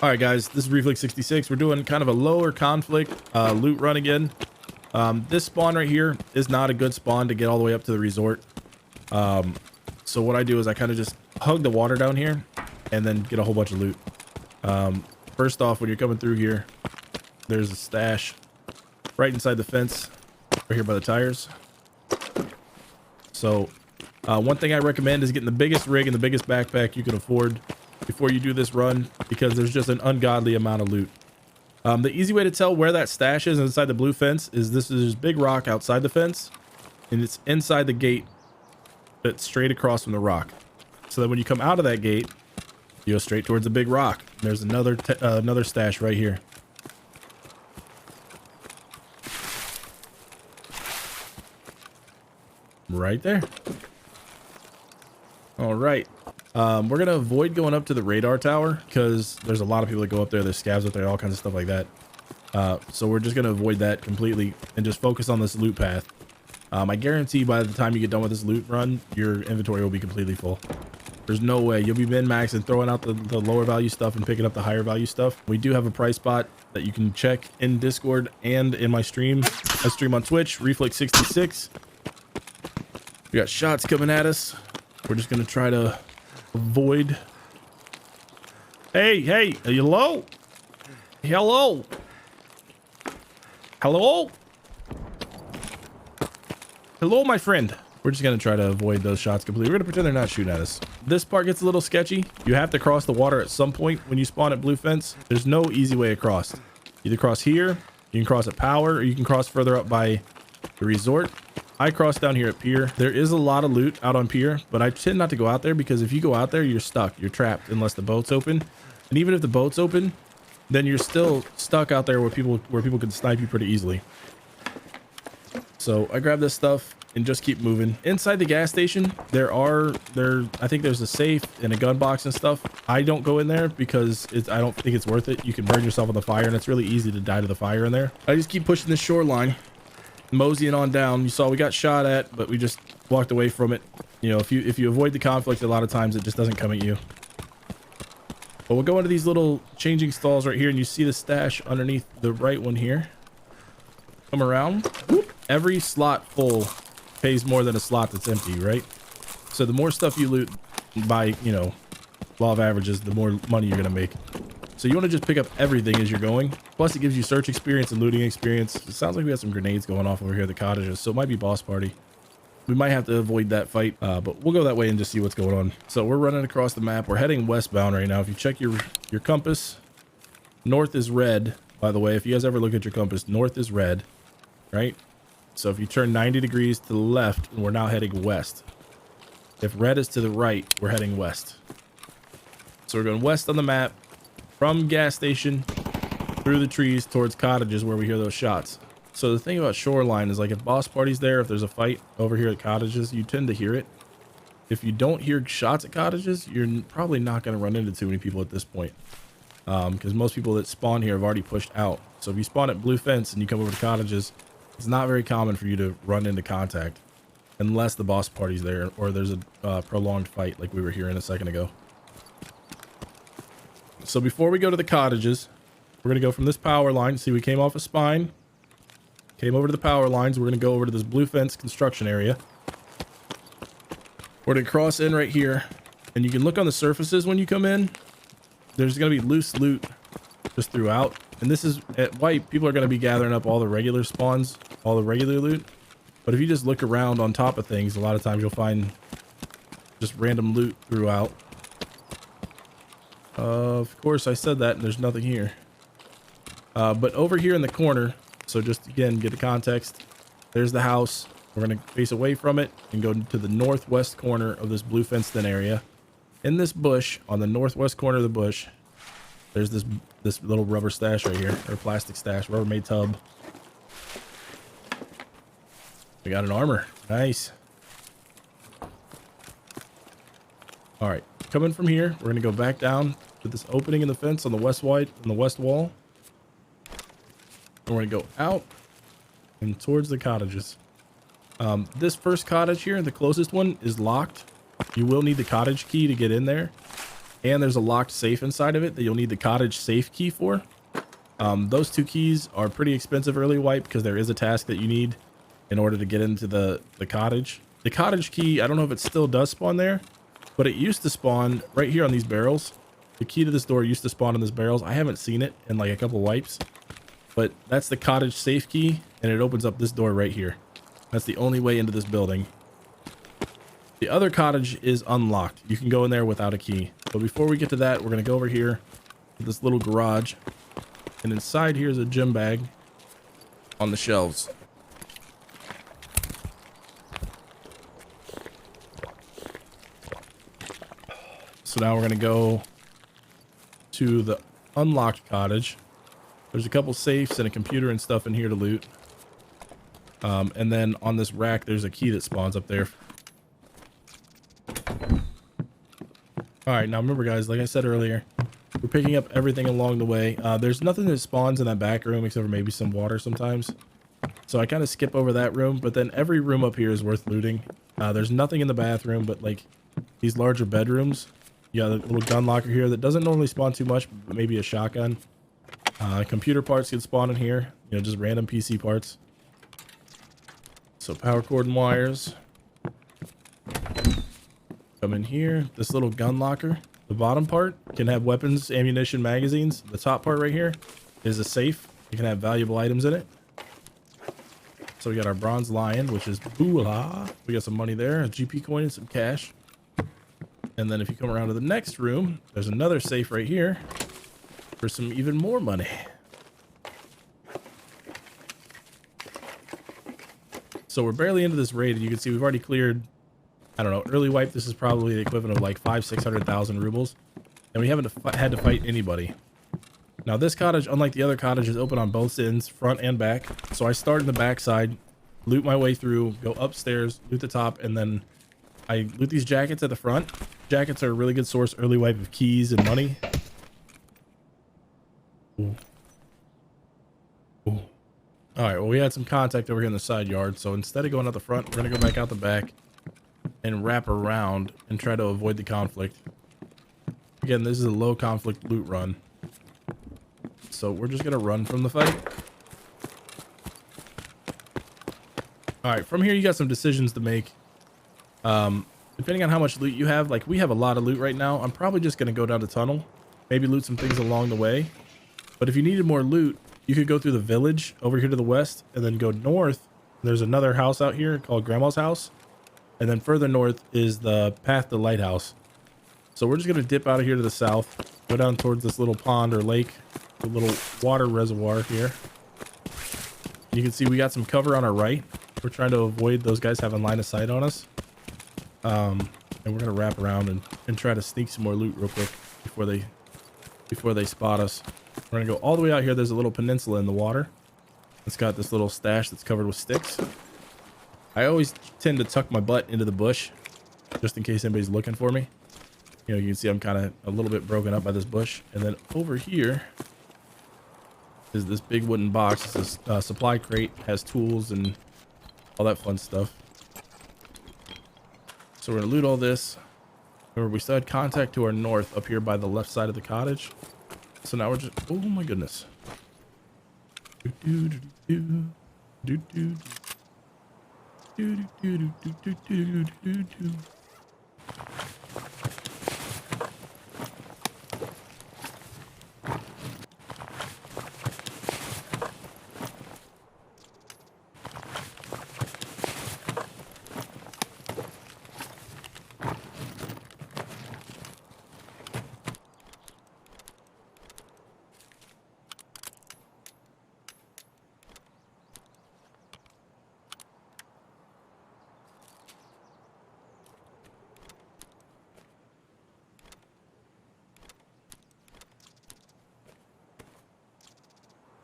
All right, guys, this is Reflix 66. We're doing kind of a lower conflict loot run again. This spawn right here is not a good spawn to get all the way up to the resort. So what I do is I kind of just hug the water down here and then get a whole bunch of loot. First off, when you're coming through here, there's a stash right inside the fence right here by the tires. So one thing I recommend is getting the biggest rig and the biggest backpack you can afford before you do this run, because there's just an ungodly amount of loot. The easy way to tell where that stash is inside the blue fence is this big rock outside the fence, and it's inside the gate that's straight across from the rock. So that when you come out of that gate, you go straight towards the big rock. There's another stash right here. Right there. All right. We're going to avoid going up to the radar tower because there's a lot of people that go up there. There's scavs up there, all kinds of stuff like that. So we're just going to avoid that completely and just focus on this loot path. I guarantee by the time you get done with this loot run, your inventory will be completely full. There's no way you'll be min-max and throwing out the lower value stuff and picking up the higher value stuff. We do have a price spot that you can check in Discord and in my stream. I stream on Twitch, Reflix 66. We got shots coming at us. We're just going to try to avoid. Hey, hello? Hello? Hello? Hello, my friend. We're just going to try to avoid those shots completely. We're going to pretend they're not shooting at us. This part gets a little sketchy. You have to cross the water at some point when you spawn at blue fence. There's no easy way across. Either cross here, you can cross at power, or you can cross further up by the resort. I cross down here at pier. There is a lot of loot out on pier, but I tend not to go out there because if you go out there, you're stuck. You're trapped unless the boat's open. And even if the boat's open, then you're still stuck out there where people can snipe you pretty easily. So I grab this stuff and just keep moving. Inside the gas station, I think there's a safe and a gun box and stuff. I don't go in there because I don't think it's worth it. You can burn yourself on the fire and it's really easy to die to the fire in there. I just keep pushing this shoreline, moseying on down. You saw we got shot at, but we just walked away from it. You know, if you avoid the conflict, a lot of times it just doesn't come at you. But we'll go into these little changing stalls right here, and you see the stash underneath the right one here. Come around. Whoop. Every slot full pays more than a slot that's empty, right? So the more stuff you loot by, you know, law of averages, the more money you're gonna make. So you want to just pick up everything as you're going. Plus it gives you search experience and looting experience. It sounds like we have some grenades going off over here at the cottages, so it might be boss party. We might have to avoid that fight, but we'll go that way and just see what's going on. So we're running across the map. We're heading westbound right now. If you check your compass, north is red. By the way, if you guys ever look at your compass, north is red, right? So if you turn 90 degrees to the left, we're now heading west. If red is to the right, we're heading west. So we're going west on the map from gas station through the trees towards cottages where we hear those shots. So the thing about Shoreline is, like, if boss party's there, if there's a fight over here at cottages, you tend to hear it. If you don't hear shots at cottages, you're probably not going to run into too many people at this point. Because most people that spawn here have already pushed out. So if you spawn at blue fence and you come over to cottages, it's not very common for you to run into contact unless the boss party's there or there's a prolonged fight like we were hearing a second ago. So before we go to the cottages, we're going to go from this power line. See, we came off a spine, came over to the power lines. We're going to go over to this blue fence construction area. We're going to cross in right here, and you can look on the surfaces when you come in. There's going to be loose loot just throughout. And this is at white. People are going to be gathering up all the regular spawns, all the regular loot. But if you just look around on top of things, a lot of times you'll find just random loot throughout. Of course, I said that, and there's nothing here. But over here in the corner, so just again, get the context. There's the house. We're going to face away from it and go to the northwest corner of this blue fenced-in area. In this bush, on the northwest corner of the bush, there's this little rubber stash right here, or plastic stash, Rubbermaid tub. We got an armor. Nice. All right, coming from here, we're gonna go back down to this opening in the fence on the west wall. And we're gonna go out and towards the cottages. This first cottage here, the closest one, is locked. You will need the cottage key to get in there. and there's a locked safe inside of it that you'll need the cottage safe key for. Those 2 keys are pretty expensive early wipe because there is a task that you need in order to get into the cottage. The cottage key, I don't know if it still does spawn there, but it used to spawn right here on these barrels. The key to this door used to spawn in these barrels. I haven't seen it in like a couple wipes, but that's the cottage safe key, and it opens up this door right here. That's the only way into this building. The other cottage is unlocked. You can go in there without a key. But before we get to that, we're going to go over here to this little garage. And inside here is a gym bag on the shelves. So now we're going to go to the unlocked cottage. There's a couple safes and a computer and stuff in here to loot. And then on this rack, there's a key that spawns up there. All right, now remember guys, like I said earlier, we're picking up everything along the way. There's nothing that spawns in that back room except for maybe some water sometimes. So I kind of skip over that room, but then every room up here is worth looting. There's nothing in the bathroom, but like these larger bedrooms. You got a little gun locker here that doesn't normally spawn too much, but maybe a shotgun. Computer parts can spawn in here, you know, just random PC parts. So power cord and wires. Come in here. This little gun locker. The bottom part can have weapons, ammunition, magazines. The top part right here is a safe. You can have valuable items in it. So we got our bronze lion, which is boolah. We got some money there, a GP coin and some cash. And then if you come around to the next room, there's another safe right here for some even more money. So we're barely into this raid, and you can see we've already cleared, I don't know, early wipe. This is probably the equivalent of like 500,000-600,000 rubles, and we haven't had to fight anybody. Now this cottage, unlike the other cottage, is open on both ends, front and back. So I start in the back side, loot my way through, go upstairs, loot the top, and then I loot these jackets at the front. Jackets are a really good source early wipe of keys and money. Ooh. Ooh. All right, well, we had some contact over here in the side yard, so instead of going out the front, we're gonna go back out the back and wrap around and try to avoid the conflict. Again, this is a low conflict loot run, so we're just gonna run from the fight. All right, from here you got some decisions to make. Depending on how much loot you have, like we have a lot of loot right now, I'm probably just gonna go down the tunnel, maybe loot some things along the way. But if you needed more loot, you could go through the village over here to the west and then go north. There's another house out here called Grandma's house. And then further north is the path to Lighthouse. So we're just going to dip out of here to the south, go down towards this little pond or lake, a little water reservoir here. You can see we got some cover on our right. We're trying to avoid those guys having line of sight on us. And we're going to wrap around and try to sneak some more loot real quick before they spot us. We're going to go all the way out here. There's a little peninsula in the water. It's got this little stash that's covered with sticks. I always tend to tuck my butt into the bush just in case anybody's looking for me. You know, you can see I'm kind of a little bit broken up by this bush. And then over here is this big wooden box. It's a supply crate, has tools and all that fun stuff. So we're going to loot all this. Remember, we still had contact to our north up here by the left side of the cottage. So now we're just, oh my goodness.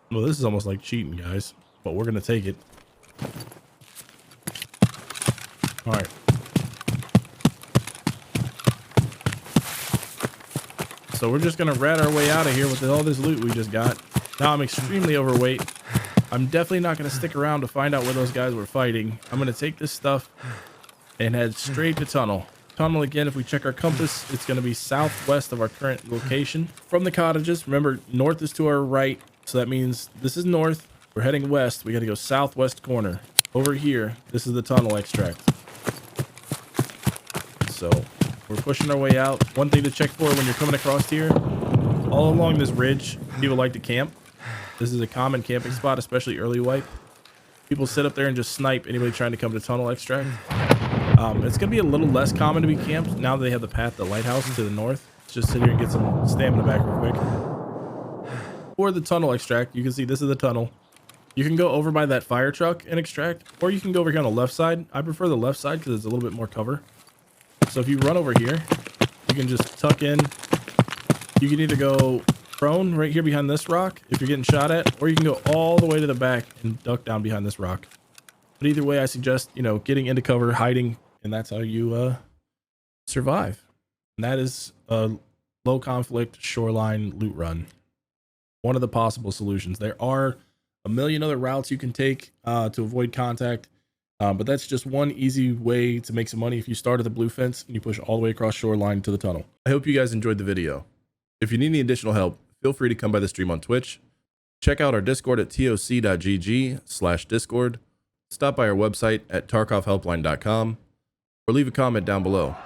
Well, this is almost like cheating, guys, but we're gonna take it. All right. So we're just gonna rat our way out of here with all this loot we just got. Now I'm extremely overweight. I'm definitely not gonna stick around to find out where those guys were fighting. I'm gonna take this stuff and head straight to tunnel. Tunnel again, if we check our compass, it's going to be southwest of our current location. From the cottages, remember, north is to our right. So that means this is north. We're heading west. We got to go southwest corner. Over here, this is the tunnel extract. So we're pushing our way out. One thing to check for when you're coming across here, all along this ridge, people like to camp. This is a common camping spot, especially early wipe. People sit up there and just snipe anybody trying to come to tunnel extract. It's going to be a little less common to be camped now that they have the path to the lighthouse to the north. Let's just sit here and get some stamina back real quick. For the tunnel extract, you can see this is the tunnel. You can go over by that fire truck and extract, or you can go over here on the left side. I prefer the left side because it's a little bit more cover. So if you run over here, you can just tuck in. You can either go prone right here behind this rock if you're getting shot at, or you can go all the way to the back and duck down behind this rock. But either way, I suggest, you know, getting into cover, hiding, and that's how you survive. And that is a low conflict shoreline loot run. One of the possible solutions. There are a million other routes you can take to avoid contact, but that's just one easy way to make some money if you start at the blue fence and you push all the way across shoreline to the tunnel. I hope you guys enjoyed the video. If you need any additional help, feel free to come by the stream on Twitch. Check out our Discord at toc.gg/discord. Stop by our website at tarkovhelpline.com or leave a comment down below.